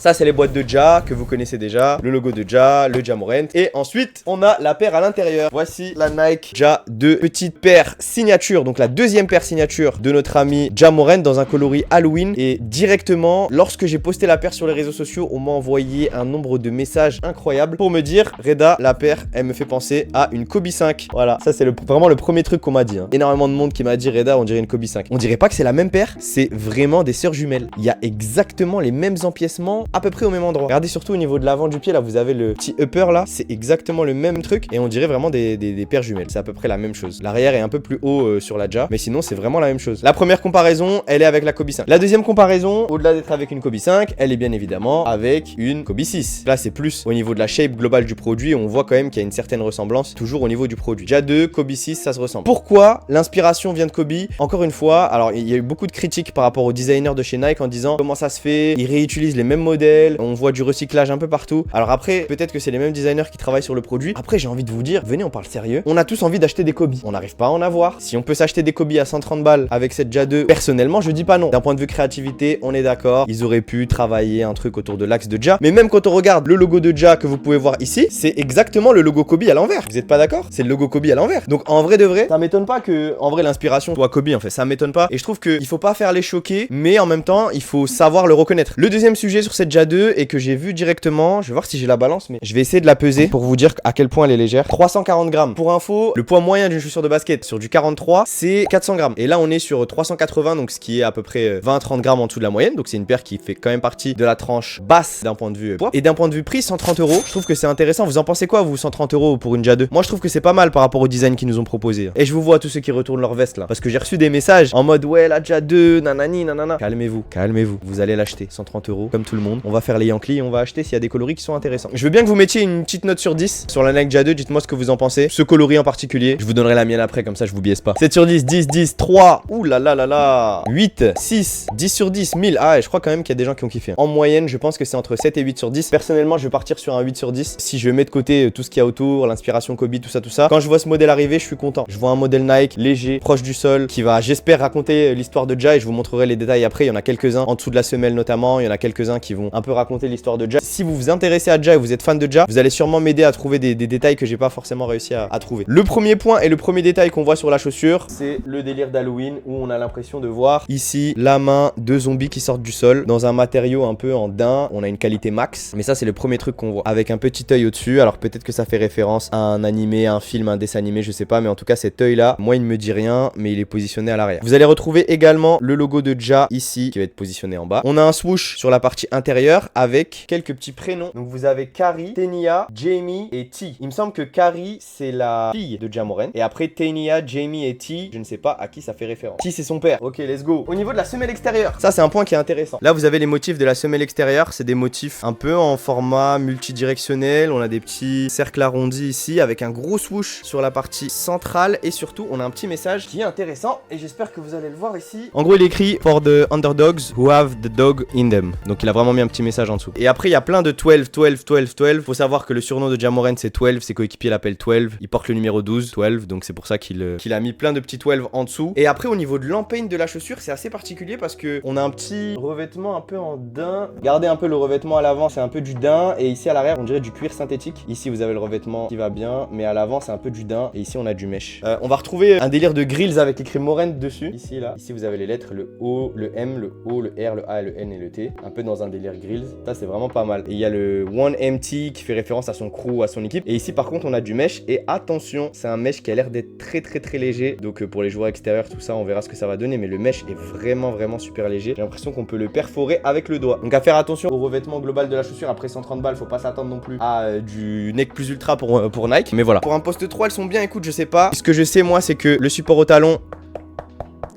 Ça, c'est les boîtes de Ja que vous connaissez déjà. Le logo de Ja, le Ja Morant. Et ensuite, on a la paire à l'intérieur. Voici la Nike Ja 2. Petite paire signature. Donc la deuxième paire signature de notre ami Ja Morant dans un coloris Halloween. Et directement, lorsque j'ai posté la paire sur les réseaux sociaux, on m'a envoyé un nombre de messages incroyables pour me dire, Reda, la paire, elle me fait penser à une Kobe 5. Voilà, ça c'est vraiment le premier truc qu'on m'a dit. Énormément de monde qui m'a dit, Reda, on dirait une Kobe 5. On dirait pas que c'est la même paire, c'est vraiment des sœurs jumelles. Il y a exactement les mêmes empiècements à peu près au même endroit. Regardez surtout au niveau de l'avant du pied, là vous avez le petit upper là, c'est exactement le même truc et on dirait vraiment des paires jumelles. C'est à peu près la même chose. L'arrière est un peu plus haut sur la Ja, mais sinon c'est vraiment la même chose. La première comparaison, elle est avec la Kobe 5. La deuxième comparaison, au-delà d'être avec une Kobe 5, elle est bien évidemment avec une Kobe 6. Là c'est plus au niveau de la shape globale du produit, on voit quand même qu'il y a une certaine ressemblance toujours au niveau du produit. Ja 2, Kobe 6, ça se ressemble. Pourquoi l'inspiration vient de Kobe? Encore une fois, alors il y a eu beaucoup de critiques par rapport aux designers de chez Nike en disant comment ça se fait, ils réutilisent les mêmes modèles, on voit du recyclage un peu partout. Alors après, peut-être que c'est les mêmes designers qui travaillent sur le produit. Après, j'ai envie de vous dire, venez, on parle sérieux. On a tous envie d'acheter des Kobe. On n'arrive pas à en avoir. Si on peut s'acheter des Kobe à 130 balles avec cette Ja 2, personnellement, je dis pas non. D'un point de vue créativité, on est d'accord. Ils auraient pu travailler un truc autour de l'axe de Ja. Mais même quand on regarde le logo de Ja que vous pouvez voir ici, c'est exactement le logo Kobe à l'envers. Vous êtes pas d'accord? C'est le logo Kobe à l'envers. Donc en vrai de vrai, ça m'étonne pas que en vrai l'inspiration soit Kobe en fait. Ça m'étonne pas. Et je trouve qu'il faut pas faire les choquer, mais en même temps, il faut savoir le reconnaître. Le deuxième sujet sur cette Ja 2 et que j'ai vu directement, je vais voir si j'ai la balance, mais je vais essayer de la peser pour vous dire à quel point elle est légère. 340 grammes. Pour info, le poids moyen d'une chaussure de basket sur du 43, c'est 400 grammes. Et là, on est sur 380, donc ce qui est à peu près 20-30 grammes en dessous de la moyenne. Donc c'est une paire qui fait quand même partie de la tranche basse d'un point de vue poids. Et d'un point de vue prix, 130 €. Je trouve que c'est intéressant. Vous en pensez quoi, vous, 130 € pour une Ja 2? Moi, je trouve que c'est pas mal par rapport au design qu'ils nous ont proposé. Et je vous vois tous ceux qui retournent leur veste là. Parce que j'ai reçu des messages en mode ouais, la Ja 2, nanani, nanana. Calmez-vous, calmez-vous. Vous allez l'acheter 130 € comme tout le monde. On va faire les Yankees et on va acheter s'il y a des coloris qui sont intéressants. Je veux bien que vous mettiez une petite note sur 10 sur la Nike Ja 2. Dites-moi ce que vous en pensez. Ce coloris en particulier. Je vous donnerai la mienne après, comme ça je vous biaise pas. 7 sur 10, 10, 10, 3. Ouh là là là là. 8, 6, 10 sur 10, 1000. Ah, et je crois quand même qu'il y a des gens qui ont kiffé. En moyenne, je pense que c'est entre 7 et 8 sur 10. Personnellement, je vais partir sur un 8 sur 10. Si je mets de côté tout ce qu'il y a autour, l'inspiration Kobe, tout ça, tout ça. Quand je vois ce modèle arriver, je suis content. Je vois un modèle Nike léger, proche du sol, qui va, j'espère, raconter l'histoire de Ja et je vous montrerai les détails après. Il y en a quelques-uns en dessous de la semelle notamment. Il y en a quelques-uns qui vont un peu raconter l'histoire de Ja. Si vous vous intéressez à Ja et vous êtes fan de Ja, vous allez sûrement m'aider à trouver des détails que j'ai pas forcément réussi à trouver. Le premier point et le premier détail qu'on voit sur la chaussure, c'est le délire d'Halloween où on a l'impression de voir ici la main de zombies qui sortent du sol dans un matériau un peu en daim. On a une qualité max, mais ça c'est le premier truc qu'on voit avec un petit œil au-dessus. Alors peut-être que ça fait référence à un animé, un film, un dessin animé, je sais pas, mais en tout cas cet œil là, moi il ne me dit rien, mais il est positionné à l'arrière. Vous allez retrouver également le logo de Ja ici qui va être positionné en bas. On a un swoosh sur la partie intérieure avec quelques petits prénoms. Donc vous avez Kari, Tenia, Jamie et T. Il me semble que Kari c'est la fille de Ja Morant et après Tenia, Jamie et T, je ne sais pas à qui ça fait référence. T c'est son père. Ok, let's go. Au niveau de la semelle extérieure, ça c'est un point qui est intéressant. Là vous avez les motifs de la semelle extérieure, c'est des motifs un peu en format multidirectionnel. On a des petits cercles arrondis ici avec un gros swoosh sur la partie centrale et surtout on a un petit message qui est intéressant et j'espère que vous allez le voir ici. En gros il est écrit for the underdogs who have the dog in them. Donc il a vraiment mis un petit message en dessous. Et après il y a plein de 12, 12, 12, 12. Faut savoir que le surnom de Ja Morant c'est 12, ses coéquipiers l'appellent 12. Il porte le numéro 12, 12, donc c'est pour ça qu'il a mis plein de petits 12 en dessous. Et après au niveau de l'empeigne de la chaussure c'est assez particulier parce que on a un petit revêtement un peu en daim. Regardez un peu le revêtement à l'avant, c'est un peu du daim et ici à l'arrière on dirait du cuir synthétique. Ici vous avez le revêtement qui va bien, mais à l'avant c'est un peu du daim et ici on a du mesh. On va retrouver un délire de grills avec écrit Morant dessus. Ici là, ici vous avez les lettres, le O, le M, le O, le R, le A, le N et le T. Un peu dans un délire grills. Ça c'est vraiment pas mal. Et il y a le 1MT qui fait référence à son crew, à son équipe. Et ici par contre on a du mesh et attention, c'est un mesh qui a l'air d'être très léger. Donc pour les joueurs extérieurs tout ça on verra ce que ça va donner, mais le mesh est vraiment super léger. J'ai l'impression qu'on peut le perforer avec le doigt. Donc à faire attention au revêtement global de la chaussure. Après 130 balles, faut pas s'attendre non plus à du neck plus ultra pour Nike. Mais voilà. Pour un poste 3 elles sont bien, écoute je sais pas. Ce que je sais moi c'est que le support au talon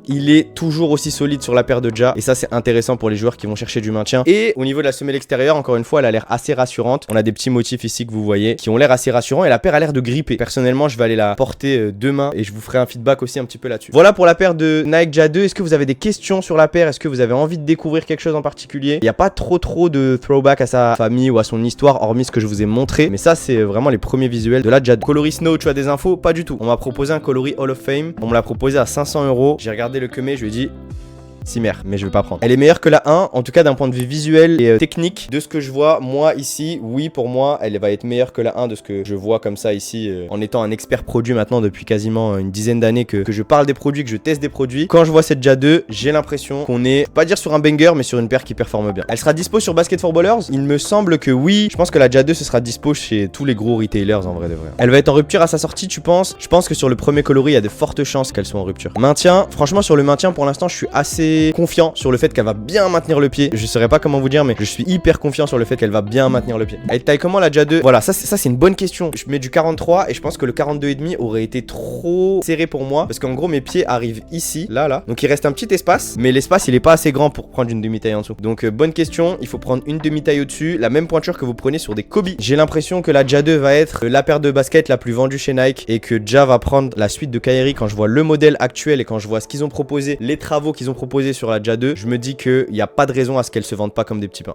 il est toujours aussi solide sur la paire de Ja et ça c'est intéressant pour les joueurs qui vont chercher du maintien. Et au niveau de la semelle extérieure, encore une fois elle a l'air assez rassurante. On a des petits motifs ici que vous voyez qui ont l'air assez rassurants et la paire a l'air de gripper. Personnellement je vais aller la porter demain et je vous ferai un feedback aussi un petit peu là-dessus. Voilà pour la paire de Nike Ja 2. Est-ce que vous avez des questions sur la paire? Est-ce que vous avez envie de découvrir quelque chose en particulier? Il n'y a pas trop de throwback à sa famille ou à son histoire hormis ce que je vous ai montré, mais ça c'est vraiment les premiers visuels de la Ja 2. Coloris Snow, tu as des infos? Pas du tout. On m'a proposé un coloris Hall of Fame, on me l'a proposé à 500 €. J'ai regardé le kemé, je lui ai dit Cimer, mais je vais pas prendre. Elle est meilleure que la 1, en tout cas d'un point de vue visuel et technique. De ce que je vois, moi ici, oui, pour moi, elle va être meilleure que la 1 de ce que je vois comme ça ici, en étant un expert produit maintenant depuis quasiment une dizaine d'années que je parle des produits, que je teste des produits. Quand je vois cette JA 2, j'ai l'impression qu'on est, pas dire sur un banger, mais sur une paire qui performe bien. Elle sera dispo sur Basket for Ballers? Il me semble que oui. Je pense que la JA 2 ce sera dispo chez tous les gros retailers en vrai de vrai. Elle va être en rupture à sa sortie, tu penses? Je pense que sur le premier coloris, il y a de fortes chances qu'elle soit en rupture. Maintien, franchement sur le maintien pour l'instant, je suis assez confiant sur le fait qu'elle va bien maintenir le pied. Je saurais pas comment vous dire, mais je suis hyper confiant sur le fait qu'elle va bien maintenir le pied. Elle taille comment la JA 2? Voilà, ça c'est une bonne question. Je mets du 43 et je pense que le 42,5 aurait été trop serré pour moi parce qu'en gros mes pieds arrivent ici, là. Donc il reste un petit espace, mais l'espace il est pas assez grand pour prendre une demi-taille en dessous. Donc bonne question, il faut prendre une demi-taille au-dessus, la même pointure que vous prenez sur des Kobe. J'ai l'impression que la JA 2 va être la paire de baskets la plus vendue chez Nike et que Ja va prendre la suite de Kyrie. Quand je vois le modèle actuel et quand je vois ce qu'ils ont proposé, les travaux qu'ils ont proposés sur la JA 2, je me dis qu'il n'y a pas de raison à ce qu'elle se vende pas comme des petits pains.